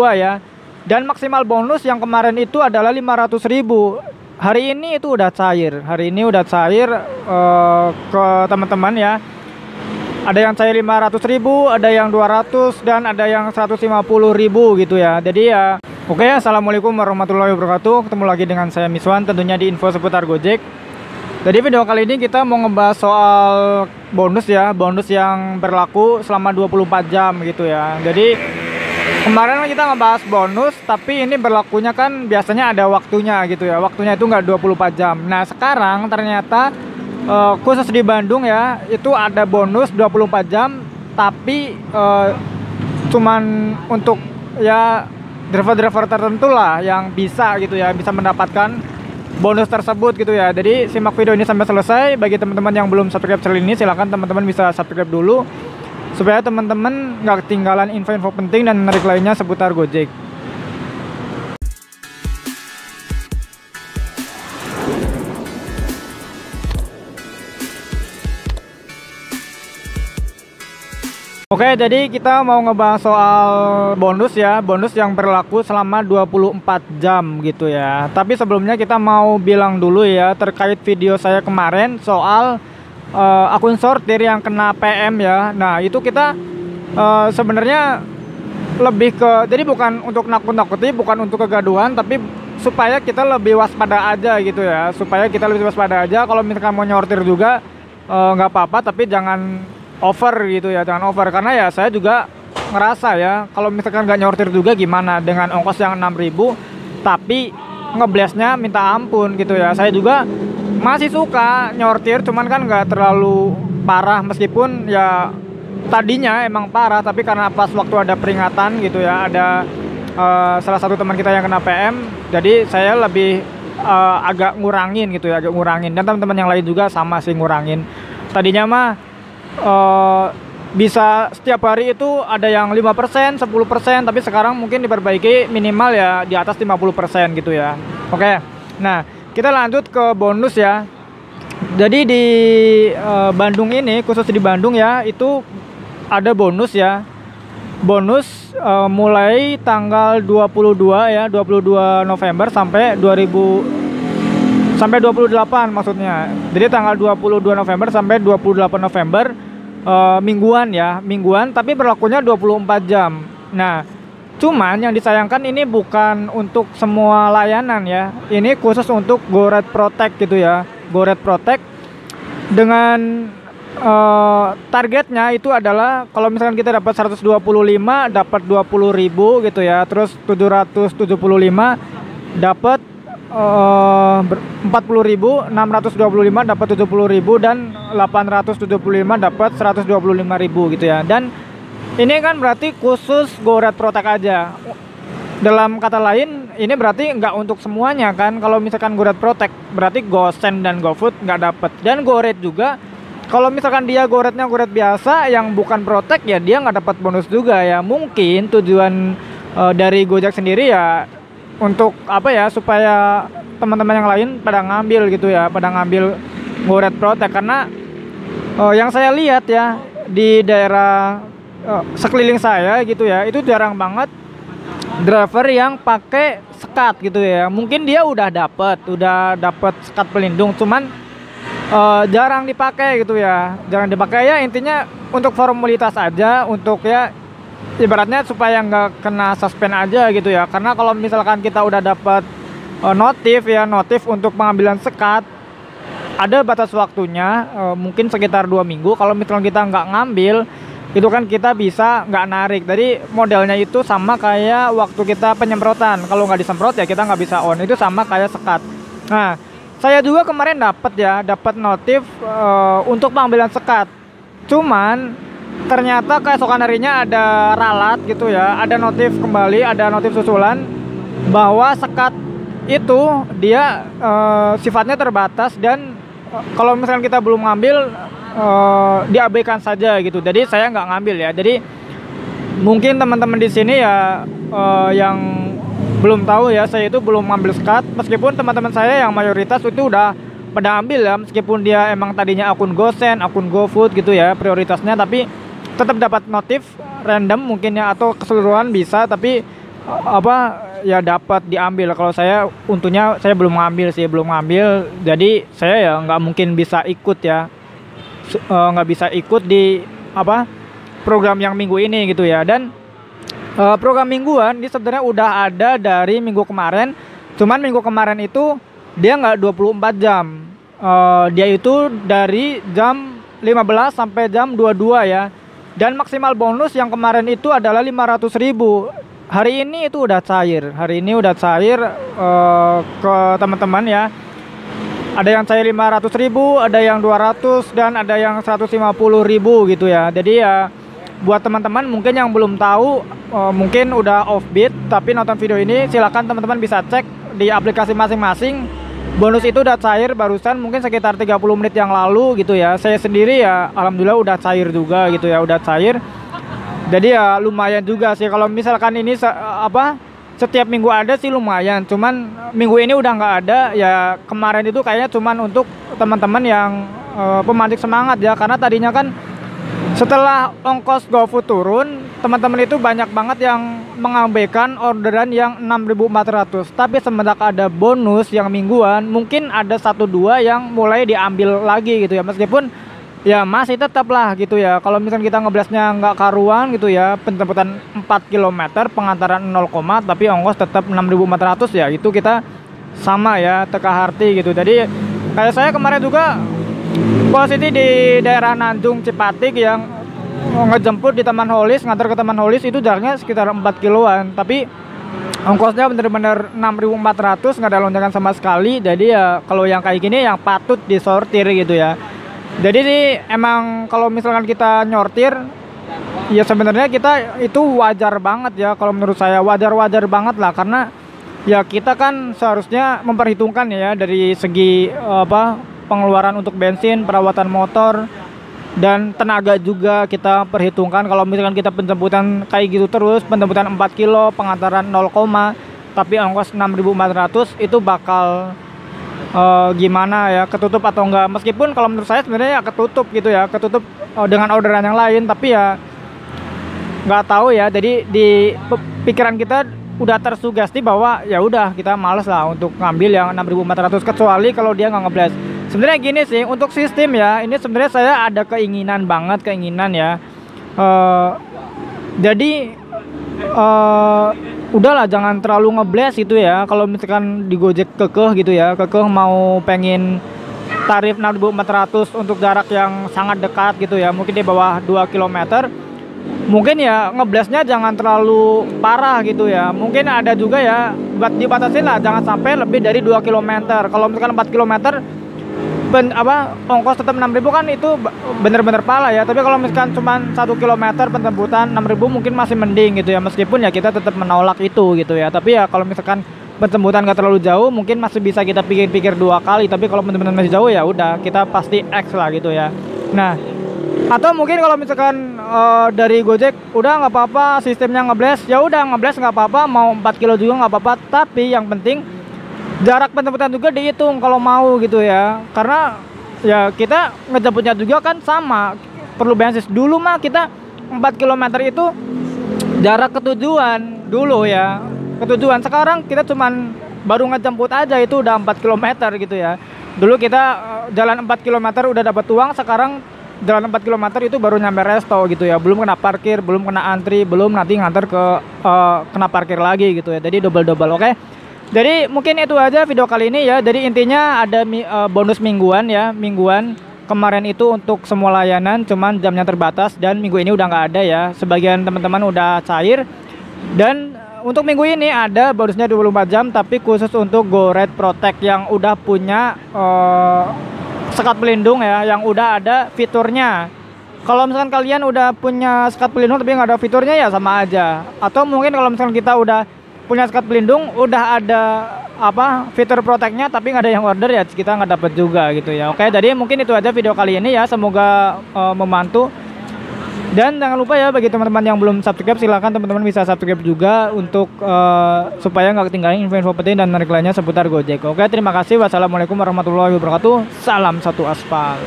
ya. Dan maksimal bonus yang kemarin itu adalah 500.000. Hari ini itu udah cair. Hari ini udah cair ke teman-teman ya. Ada yang cair 500.000, ada yang 200, dan ada yang 150.000 gitu ya. Jadi ya, oke, assalamualaikum warahmatullahi wabarakatuh. Ketemu lagi dengan saya Miswan, tentunya di info seputar Gojek. Jadi video kali ini kita mau ngebahas soal bonus ya, bonus yang berlaku selama 24 jam gitu ya. Jadi kemarin kita ngebahas bonus, tapi ini berlakunya kan biasanya ada waktunya gitu ya. Waktunya itu nggak 24 jam. Nah sekarang ternyata khusus di Bandung ya, itu ada bonus 24 jam, tapi cuman untuk ya driver-driver tertentu lah yang bisa gitu ya, bisa mendapatkan bonus tersebut gitu ya. Jadi simak video ini sampai selesai. Bagi teman-teman yang belum subscribe channel ini, silahkan teman-teman bisa subscribe dulu supaya teman-teman nggak ketinggalan info-info penting dan menarik lainnya seputar Gojek. Oke, jadi kita mau ngebahas soal bonus ya, bonus yang berlaku selama 24 jam gitu ya. Tapi sebelumnya kita mau bilang dulu ya terkait video saya kemarin soal akun sortir yang kena PM ya. Nah itu kita sebenarnya lebih ke, jadi bukan untuk nakut-nakuti, bukan untuk kegaduhan, tapi supaya kita lebih waspada aja gitu ya. Supaya kita lebih waspada aja. Kalau misalkan mau nyortir juga nggak apa-apa, tapi jangan over gitu ya, jangan over. Karena ya saya juga ngerasa ya, kalau misalkan nggak nyortir juga gimana dengan ongkos yang 6.000 tapi ngeblesnya minta ampun gitu ya. Saya juga masih suka nyortir, cuman kan nggak terlalu parah, meskipun ya tadinya emang parah, tapi karena pas waktu ada peringatan gitu ya, ada salah satu teman kita yang kena PM, jadi saya lebih agak ngurangin gitu ya, agak ngurangin. Dan teman-teman yang lain juga sama sih ngurangin. Tadinya mah bisa setiap hari itu ada yang 5%, 10%, tapi sekarang mungkin diperbaiki minimal ya di atas 50% gitu ya. Oke, nah kita lanjut ke bonus ya. Jadi di Bandung ini, khusus di Bandung ya, itu ada bonus ya. Bonus mulai tanggal 22 ya, 22 November sampai 28 maksudnya. Jadi tanggal 22 November sampai 28 November mingguan ya, mingguan, tapi berlakunya 24 jam. Nah, cuman yang disayangkan ini bukan untuk semua layanan ya. Ini khusus untuk GoRed Protect gitu ya. GoRed Protect dengan targetnya itu adalah kalau misalkan kita dapat 125 dapat 20.000 gitu ya. Terus 775 dapat 40.000, 625 dapat 70.000, dan 875 dapat 125.000 gitu ya. Dan ini kan berarti khusus GoRed Protect aja. Dalam kata lain, ini berarti nggak untuk semuanya kan. Kalau misalkan GoRed Protect berarti GoSend dan GoFood nggak dapat. Dan GoRed juga, kalau misalkan dia GoRednya GoRed biasa yang bukan Protect ya, dia nggak dapat bonus juga ya. Mungkin tujuan dari Gojek sendiri ya untuk apa ya, supaya teman-teman yang lain pada ngambil gitu ya, pada ngambil GoRed Protect. Karena yang saya lihat ya di daerah sekeliling saya gitu ya, itu jarang banget driver yang pakai sekat gitu ya. Mungkin dia udah dapat sekat pelindung, cuman jarang dipakai gitu ya, jarang dipakai ya. Intinya untuk formalitas aja, untuk ya ibaratnya supaya nggak kena suspend aja gitu ya. Karena kalau misalkan kita udah dapat notif untuk pengambilan sekat, ada batas waktunya, mungkin sekitar 2 minggu. Kalau misalkan kita nggak ngambil, itu kan kita bisa nggak narik. Jadi modelnya itu sama kayak waktu kita penyemprotan. Kalau nggak disemprot ya kita nggak bisa on. Itu sama kayak sekat. Nah, saya juga kemarin dapat notif untuk pengambilan sekat. Cuman ternyata keesokan harinya ada ralat gitu ya, ada notif kembali, ada notif susulan bahwa sekat itu dia sifatnya terbatas, dan kalau misalkan kita belum ngambil diabaikan saja gitu. Jadi saya nggak ngambil ya. Jadi mungkin teman-teman di sini ya yang belum tahu ya, saya itu belum ngambil sekat, meskipun teman-teman saya yang mayoritas itu udah pada ambil ya, meskipun dia emang tadinya akun GoSend, akun GoFood gitu ya prioritasnya, tapi tetap dapat notif random mungkin ya, atau keseluruhan bisa, tapi apa ya dapat diambil. Kalau saya untungnya saya belum ngambil sih, belum ngambil. Jadi saya ya nggak mungkin bisa ikut ya, nggak bisa ikut di apa program yang minggu ini gitu ya. Dan program mingguan ini sebenarnya udah ada dari minggu kemarin. Cuman minggu kemarin itu dia nggak 24 jam. Dia itu dari jam 15 sampai jam 22 ya. Dan maksimal bonus yang kemarin itu adalah 500.000. Hari ini itu udah cair. Hari ini udah cair ke teman-teman ya. Ada yang cair 500.000, ada yang 200, dan ada yang 150.000 gitu ya. Jadi ya buat teman-teman mungkin yang belum tahu, mungkin udah offbeat tapi nonton video ini, silakan teman-teman bisa cek di aplikasi masing-masing. Bonus itu udah cair barusan, mungkin sekitar 30 menit yang lalu gitu ya. Saya sendiri ya alhamdulillah udah cair juga gitu ya, udah cair. Jadi ya lumayan juga sih kalau misalkan ini setiap minggu ada sih lumayan. Cuman minggu ini udah nggak ada ya. Kemarin itu kayaknya cuman untuk teman-teman yang pemancing semangat ya, karena tadinya kan setelah ongkos GoFood turun, teman-teman itu banyak banget yang mengabaikan orderan yang 6.400. Tapi semenjak ada bonus yang mingguan, mungkin ada 1-2 yang mulai diambil lagi gitu ya. Meskipun ya masih tetap lah gitu ya. Kalau misalkan kita ngeblastnya nggak karuan gitu ya, penjemputan 4 km, pengantaran 0, tapi ongkos tetap 6.400 ya. Itu kita sama ya, teka harti gitu. Jadi kayak saya kemarin juga posisi di daerah Nanjung Cipatik yang ngejemput di Taman Holis, ngantar ke Taman Holis itu jaraknya sekitar 4 kiloan, tapi ongkosnya bener-bener 6.400, nggak ada lonjakan sama sekali. Jadi ya kalau yang kayak gini yang patut disortir gitu ya. Jadi sih emang kalau misalkan kita nyortir ya sebenarnya kita itu wajar banget ya. Kalau menurut saya wajar-wajar banget lah, karena ya kita kan seharusnya memperhitungkan ya dari segi pengeluaran untuk bensin, perawatan motor, dan tenaga juga kita perhitungkan. Kalau misalkan kita penjemputan kayak gitu terus, penjemputan 4 kilo, pengantaran 0, tapi ongkos 6.400, itu bakal gimana ya, ketutup atau enggak. Meskipun kalau menurut saya sebenarnya ya ketutup gitu ya, ketutup dengan orderan yang lain, tapi ya nggak tahu ya. Jadi di pikiran kita udah tersugesti bahwa ya udah kita males lah untuk ngambil yang 6.400, kecuali kalau dia nggak ngeblast. Sebenarnya gini sih untuk sistem ya, ini sebenarnya saya ada keinginan ya. Jadi udahlah jangan terlalu ngeblast gitu ya. Kalau misalkan di Gojek gitu ya, mau pengen tarif 6.400 untuk jarak yang sangat dekat gitu ya, mungkin di bawah 2 km, mungkin ya ngeblastnya jangan terlalu parah gitu ya. Mungkin ada juga ya buat dibatasin lah, jangan sampai lebih dari 2 km. Kalau misalkan 4 km ongkos tetap 6.000 kan itu bener-bener pala ya. Tapi kalau misalkan cuma 1 km penjemputan 6.000 mungkin masih mending gitu ya, meskipun ya kita tetap menolak itu gitu ya. Tapi ya kalau misalkan penjemputan gak terlalu jauh, mungkin masih bisa kita pikir-pikir 2 kali. Tapi kalau bener-bener masih jauh ya udah kita pasti X lah gitu ya. Nah, atau mungkin kalau misalkan dari Gojek udah nggak apa-apa sistemnya ngeblast, ya udah ngeblast nggak apa-apa, mau 4 kilo juga nggak apa-apa. Tapi yang penting jarak penjemputan juga dihitung kalau mau gitu ya, karena ya kita ngejemputnya juga kan sama, perlu bensin. Dulu mah kita 4 km itu jarak ke tujuan dulu ya, ke tujuan. Sekarang kita cuman baru ngejemput aja itu udah 4 km gitu ya. Dulu kita jalan 4 km udah dapat uang, sekarang jalan 4 km itu baru nyampe resto gitu ya, belum kena parkir, belum kena antri, belum nanti nganter ke kena parkir lagi gitu ya. Jadi double-double. Oke. Jadi mungkin itu aja video kali ini ya. Jadi intinya ada bonus mingguan ya, mingguan kemarin itu untuk semua layanan, cuman jamnya terbatas, dan minggu ini udah nggak ada ya. Sebagian teman-teman udah cair. Dan untuk minggu ini ada bonusnya 24 jam, tapi khusus untuk GoRide Protect yang udah punya sekat pelindung ya, yang udah ada fiturnya. Kalau misalkan kalian udah punya sekat pelindung tapi nggak ada fiturnya ya sama aja. Atau mungkin kalau misalkan kita udah punya sekat pelindung, udah ada fitur protectnya tapi nggak ada yang order ya, kita nggak dapet juga gitu ya. Oke, jadi mungkin itu aja video kali ini ya, semoga membantu. Dan jangan lupa ya, bagi teman-teman yang belum subscribe, silahkan teman-teman bisa subscribe juga untuk supaya nggak ketinggalan info-info penting dan menarik lainnya seputar Gojek. Oke, terima kasih. Wassalamualaikum warahmatullahi wabarakatuh. Salam satu aspal.